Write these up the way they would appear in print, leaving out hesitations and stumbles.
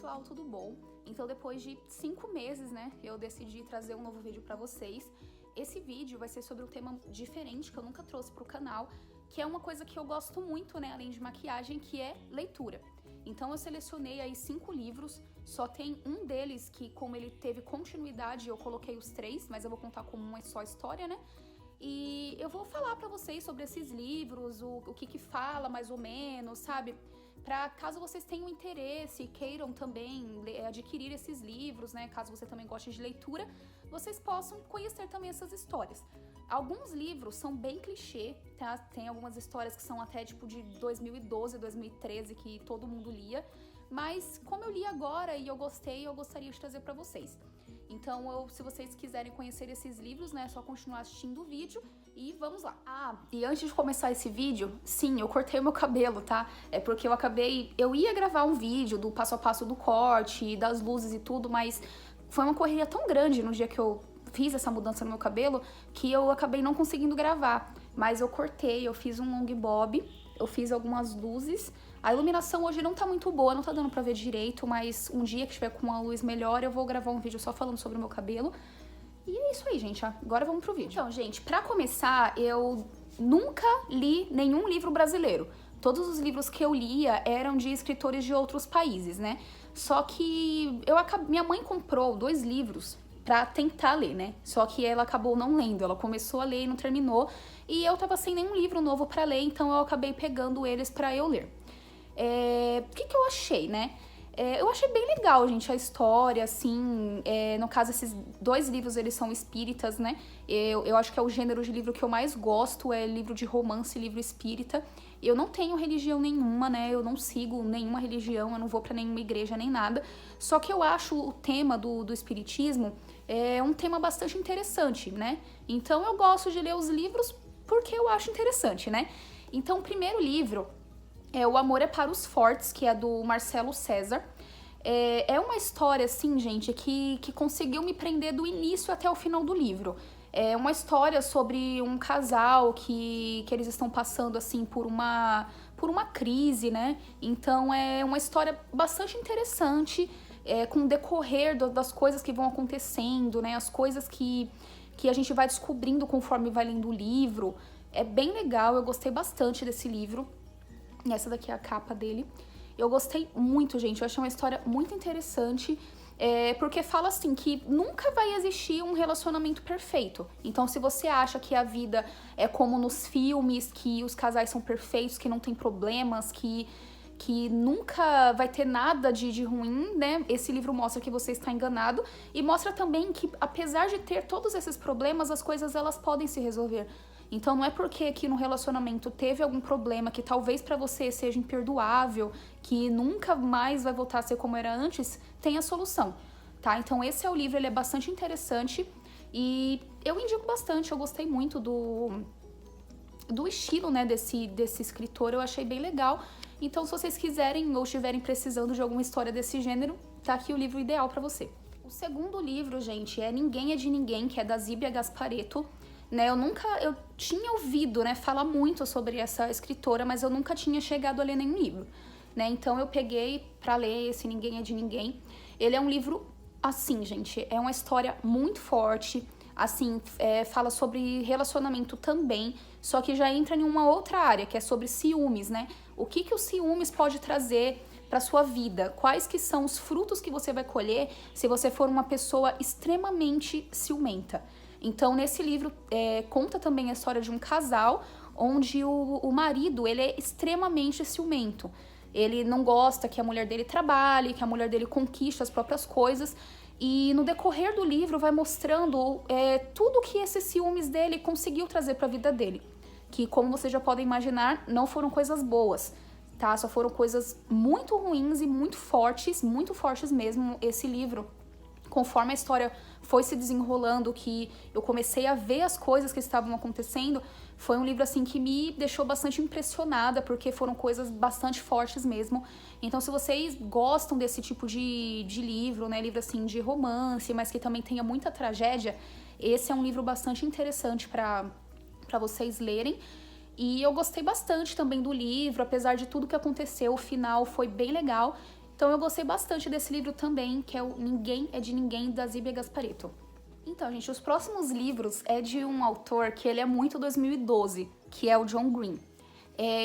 pessoal, tudo bom? Então depois de 5 meses, né, eu decidi trazer um novo vídeo pra vocês. Esse vídeo vai ser sobre um tema diferente que eu nunca trouxe pro canal, que é uma coisa que eu gosto muito, né, além de maquiagem, que é leitura. Então eu selecionei aí 5 livros, só tem um deles que, como ele teve continuidade, eu coloquei os 3, mas eu vou contar como uma só história, né? E eu vou falar pra vocês sobre esses livros, o que fala mais ou menos, sabe? Pra caso vocês tenham interesse e queiram também adquirir esses livros, né? Caso você também goste de leitura, vocês possam conhecer também essas histórias. Alguns livros são bem clichê, tá? Tem algumas histórias que são até tipo de 2012, 2013 que todo mundo lia, mas como eu li agora e eu gostei, eu gostaria de trazer pra vocês. Então, se vocês quiserem conhecer esses livros, né, é só continuar assistindo o vídeo e vamos lá. Ah, e antes de começar esse vídeo, sim, eu cortei o meu cabelo, tá? É porque eu ia gravar um vídeo do passo a passo do corte, das luzes e tudo, mas foi uma correria tão grande no dia que eu fiz essa mudança no meu cabelo que eu acabei não conseguindo gravar. Mas eu cortei, eu fiz um long bob, eu fiz algumas luzes. A iluminação hoje não tá muito boa, não tá dando pra ver direito, mas um dia que tiver com uma luz melhor, eu vou gravar um vídeo só falando sobre o meu cabelo. E é isso aí, gente. Agora vamos pro vídeo. Então, gente, pra começar, eu nunca li nenhum livro brasileiro. Todos os livros que eu lia eram de escritores de outros países, né? Só que minha mãe comprou 2 livros pra tentar ler, né? Só que ela acabou não lendo, ela começou a ler e não terminou. E eu tava sem nenhum livro novo pra ler, então eu acabei pegando eles pra eu ler. O que eu achei, né? Eu achei bem legal, gente, a história, assim, no caso, esses 2 livros, eles são espíritas, né? Eu acho que é o gênero de livro que eu mais gosto, é livro de romance, livro espírita. Eu não tenho religião nenhuma, né? Eu não sigo nenhuma religião, eu não vou pra nenhuma igreja nem nada. Só que eu acho o tema do espiritismo um tema bastante interessante, né? Então eu gosto de ler os livros porque eu acho interessante, né? Então o primeiro livro O Amor é para os Fortes, que é do Marcelo César. É uma história, assim, gente, que conseguiu me prender do início até o final do livro. É uma história sobre um casal que eles estão passando, assim, por uma crise, né? Então é uma história bastante interessante, com o decorrer das coisas que vão acontecendo, né? As coisas que a gente vai descobrindo conforme vai lendo o livro. É bem legal, eu gostei bastante desse livro. Essa daqui é a capa dele. Eu gostei muito, gente. Eu achei uma história muito interessante. Porque fala assim, que nunca vai existir um relacionamento perfeito. Então, se você acha que a vida é como nos filmes, que os casais são perfeitos, que não tem problemas, que nunca vai ter nada de ruim, né? Esse livro mostra que você está enganado. E mostra também que, apesar de ter todos esses problemas, as coisas elas podem se resolver. Então não é porque aqui no relacionamento teve algum problema que talvez pra você seja imperdoável, que nunca mais vai voltar a ser como era antes, tem a solução, tá? Então esse é o livro, ele é bastante interessante e eu indico bastante, eu gostei muito do estilo, né, desse escritor, eu achei bem legal. Então se vocês quiserem ou estiverem precisando de alguma história desse gênero, tá aqui o livro ideal pra você. O segundo livro, gente, é Ninguém é de Ninguém, que é da Zíbia Gasparetto. Né, eu tinha ouvido, né, falar muito sobre essa escritora, mas eu nunca tinha chegado a ler nenhum livro, né, então eu peguei pra ler esse Ninguém é de Ninguém. Ele é um livro, assim, gente, é uma história muito forte, assim, fala sobre relacionamento também, só que já entra em uma outra área, que é sobre ciúmes, né, o que o ciúmes pode trazer para sua vida, quais que são os frutos que você vai colher se você for uma pessoa extremamente ciumenta. Então, nesse livro, conta também a história de um casal onde o marido, ele é extremamente ciumento. Ele não gosta que a mulher dele trabalhe, que a mulher dele conquiste as próprias coisas. E no decorrer do livro vai mostrando tudo que esses ciúmes dele conseguiu trazer para a vida dele. Que, como vocês já podem imaginar, não foram coisas boas, tá? Só foram coisas muito ruins e muito fortes mesmo, esse livro. Conforme a história foi se desenrolando, que eu comecei a ver as coisas que estavam acontecendo, foi um livro assim que me deixou bastante impressionada, porque foram coisas bastante fortes mesmo. Então, se vocês gostam desse tipo de livro, né, livro assim de romance, mas que também tenha muita tragédia, esse é um livro bastante interessante para vocês lerem. E eu gostei bastante também do livro, apesar de tudo que aconteceu, o final foi bem legal. Então eu gostei bastante desse livro também, que é o Ninguém é de Ninguém, da Zíbia Gasparetto. Então, gente, os próximos livros é de um autor que ele é muito 2012, que é o John Green.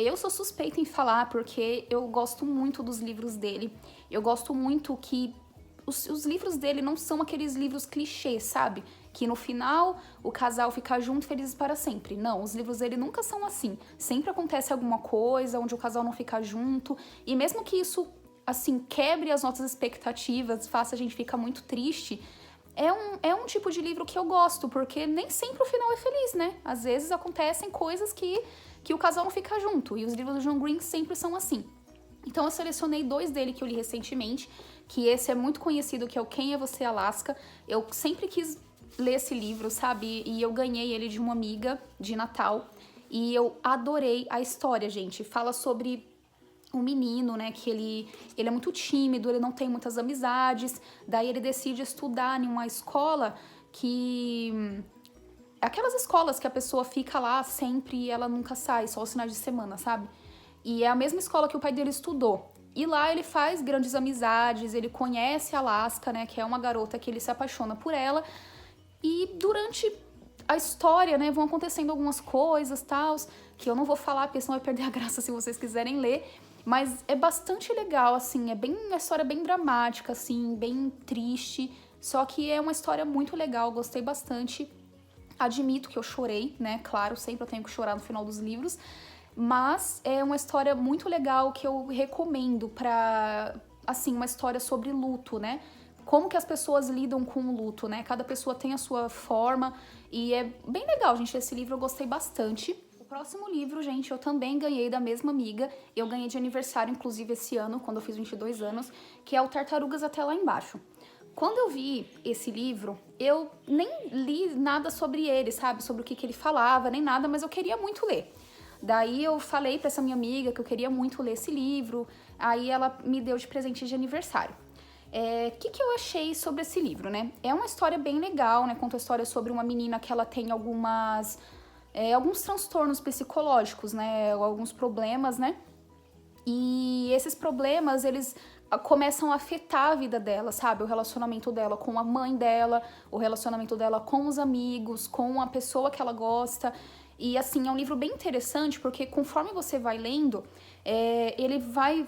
Eu sou suspeita em falar porque eu gosto muito dos livros dele. Eu gosto muito que os livros dele não são aqueles livros clichês, sabe? Que no final o casal fica junto, felizes para sempre. Não, os livros dele nunca são assim. Sempre acontece alguma coisa onde o casal não fica junto. E mesmo que isso, assim, quebre as nossas expectativas, faça a gente ficar muito triste, é um tipo de livro que eu gosto, porque nem sempre o final é feliz, né? Às vezes acontecem coisas que o casal não fica junto. E os livros do John Green sempre são assim. Então eu selecionei 2 dele que eu li recentemente, que esse é muito conhecido, que é o Quem é Você, Alaska. Eu sempre quis ler esse livro, sabe? E eu ganhei ele de uma amiga de Natal. E eu adorei a história, gente. Fala sobre um menino, né, que ele é muito tímido, ele não tem muitas amizades. Daí ele decide estudar em uma escola que... Aquelas escolas que a pessoa fica lá sempre e ela nunca sai, só os finais de semana, sabe? E é a mesma escola que o pai dele estudou. E lá ele faz grandes amizades, ele conhece a Alaska, né, que é uma garota que ele se apaixona por ela. E durante a história, né, vão acontecendo algumas coisas, tals, que eu não vou falar, porque senão vai perder a graça se vocês quiserem ler. Mas é bastante legal, assim, é uma história bem dramática, assim, bem triste. Só que é uma história muito legal, gostei bastante. Admito que eu chorei, né? Claro, sempre eu tenho que chorar no final dos livros. Mas é uma história muito legal que eu recomendo pra... Assim, uma história sobre luto, né? Como que as pessoas lidam com o luto, né? Cada pessoa tem a sua forma. E é bem legal, gente. Esse livro eu gostei bastante. O próximo livro, gente, eu também ganhei da mesma amiga. Eu ganhei de aniversário, inclusive, esse ano, quando eu fiz 22 anos. Que é o Tartarugas Até Lá Embaixo. Quando eu vi esse livro, eu nem li nada sobre ele, sabe? Sobre o que ele falava, nem nada, mas eu queria muito ler. Daí eu falei pra essa minha amiga que eu queria muito ler esse livro, aí ela me deu de presente de aniversário. Que eu achei sobre esse livro, né? É uma história bem legal, né? Conta a história sobre uma menina que ela tem alguns transtornos psicológicos, né? Alguns problemas, né? E esses problemas, eles começam a afetar a vida dela, sabe? O relacionamento dela com a mãe dela, o relacionamento dela com os amigos, com a pessoa que ela gosta. E, assim, é um livro bem interessante, porque conforme você vai lendo, ele vai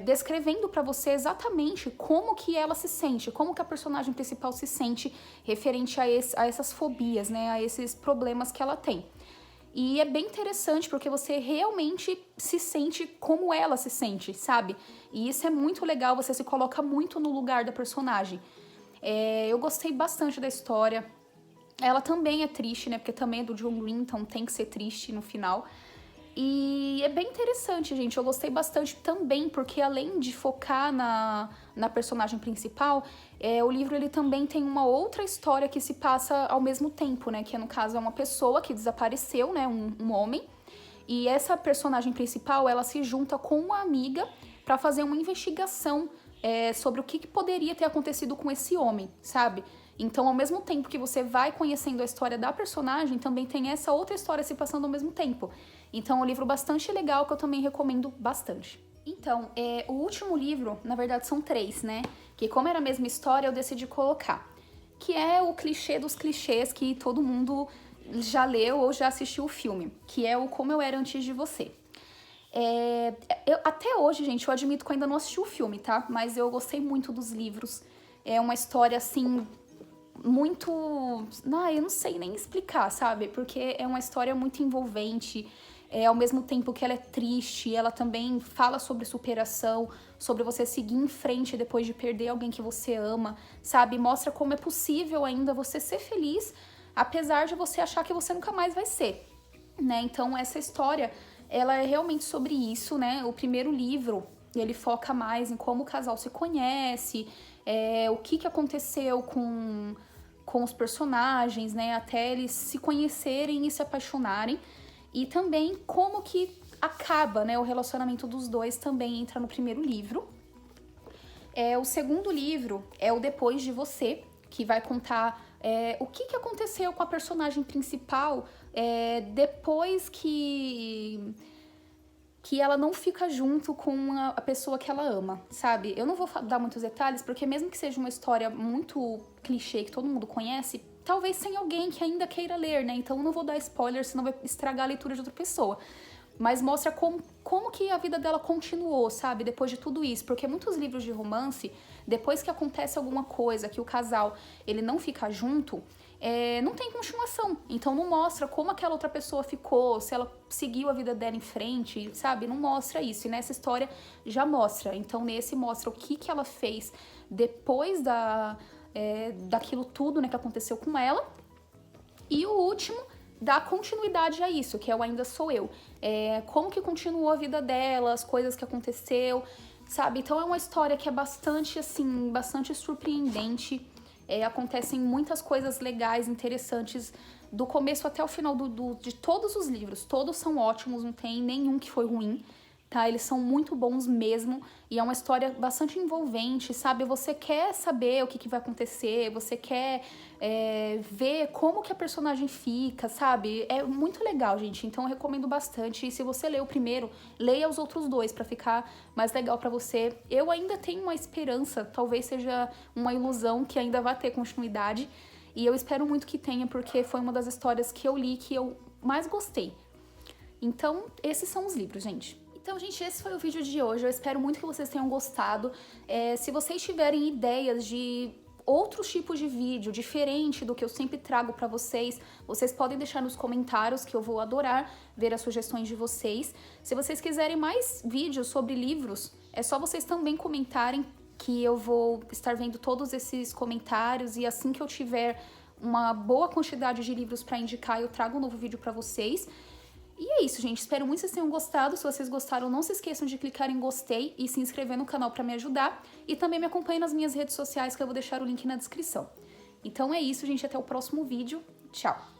descrevendo pra você exatamente como que ela se sente, como que a personagem principal se sente referente a essas fobias, né? A esses problemas que ela tem. E é bem interessante porque você realmente se sente como ela se sente, sabe? E isso é muito legal, você se coloca muito no lugar da personagem. Eu gostei bastante da história. Ela também é triste, né? Porque também é do John Green, então tem que ser triste no final. E é bem interessante, gente. Eu gostei bastante também, porque além de focar na personagem principal, o livro ele também tem uma outra história que se passa ao mesmo tempo, né? Que no caso é uma pessoa que desapareceu, né? Um homem. E essa personagem principal, ela se junta com uma amiga para fazer uma investigação sobre o que poderia ter acontecido com esse homem, sabe? Então, ao mesmo tempo que você vai conhecendo a história da personagem, também tem essa outra história se passando ao mesmo tempo. Então, é um livro bastante legal que eu também recomendo bastante. Então, o último livro, na verdade são 3, né? Que como era a mesma história, eu decidi colocar. Que é o clichê dos clichês que todo mundo já leu ou já assistiu o filme. Que é o Como Eu Era Antes de Você. Até hoje, gente, eu admito que eu ainda não assisti o filme, tá? Mas eu gostei muito dos livros. É uma história, assim, muito... eu não sei nem explicar, sabe? Porque é uma história muito envolvente. Ao mesmo tempo que ela é triste, ela também fala sobre superação, sobre você seguir em frente depois de perder alguém que você ama, sabe? Mostra como é possível ainda você ser feliz, apesar de você achar que você nunca mais vai ser, né? Então, essa história, ela é realmente sobre isso, né? O primeiro livro, ele foca mais em como o casal se conhece, o que aconteceu com os personagens, né? Até eles se conhecerem e se apaixonarem. E também como que acaba, né? O relacionamento dos dois também entra no primeiro livro. O segundo livro é o Depois de Você, que vai contar o que aconteceu com a personagem principal depois que que ela não fica junto com a pessoa que ela ama, sabe? Eu não vou dar muitos detalhes, porque mesmo que seja uma história muito clichê, que todo mundo conhece, talvez tenha alguém que ainda queira ler, né? Então eu não vou dar spoiler, senão vai estragar a leitura de outra pessoa. Mas mostra como que a vida dela continuou, sabe? Depois de tudo isso. Porque muitos livros de romance, depois que acontece alguma coisa, que o casal ele não fica junto, não tem continuação. Então não mostra como aquela outra pessoa ficou, se ela seguiu a vida dela em frente, sabe? Não mostra isso. E nessa história já mostra. Então nesse mostra o que ela fez depois daquilo tudo, né, que aconteceu com ela. E o último dá continuidade a isso, que é o Ainda Sou Eu. Como que continuou a vida dela, as coisas que aconteceu, sabe? Então é uma história que é bastante, assim, bastante surpreendente. Acontecem muitas coisas legais, interessantes, do começo até o final de todos os livros. Todos são ótimos, não tem nenhum que foi ruim, tá? Eles são muito bons mesmo, e é uma história bastante envolvente, sabe? Você quer saber o que vai acontecer, você quer ver como que a personagem fica, sabe? É muito legal, gente, então eu recomendo bastante. E se você ler o primeiro, leia os outros dois pra ficar mais legal pra você. Eu ainda tenho uma esperança, talvez seja uma ilusão que ainda vai ter continuidade, e eu espero muito que tenha, porque foi uma das histórias que eu li que eu mais gostei. Então, esses são os livros, gente. Então, gente, esse foi o vídeo de hoje. Eu espero muito que vocês tenham gostado. Se vocês tiverem ideias de outros tipos de vídeo, diferente do que eu sempre trago pra vocês, vocês podem deixar nos comentários, que eu vou adorar ver as sugestões de vocês. Se vocês quiserem mais vídeos sobre livros, é só vocês também comentarem, que eu vou estar vendo todos esses comentários, e assim que eu tiver uma boa quantidade de livros pra indicar, eu trago um novo vídeo pra vocês. E é isso, gente. Espero muito que vocês tenham gostado. Se vocês gostaram, não se esqueçam de clicar em gostei e se inscrever no canal pra me ajudar. E também me acompanhem nas minhas redes sociais, que eu vou deixar o link na descrição. Então é isso, gente. Até o próximo vídeo. Tchau!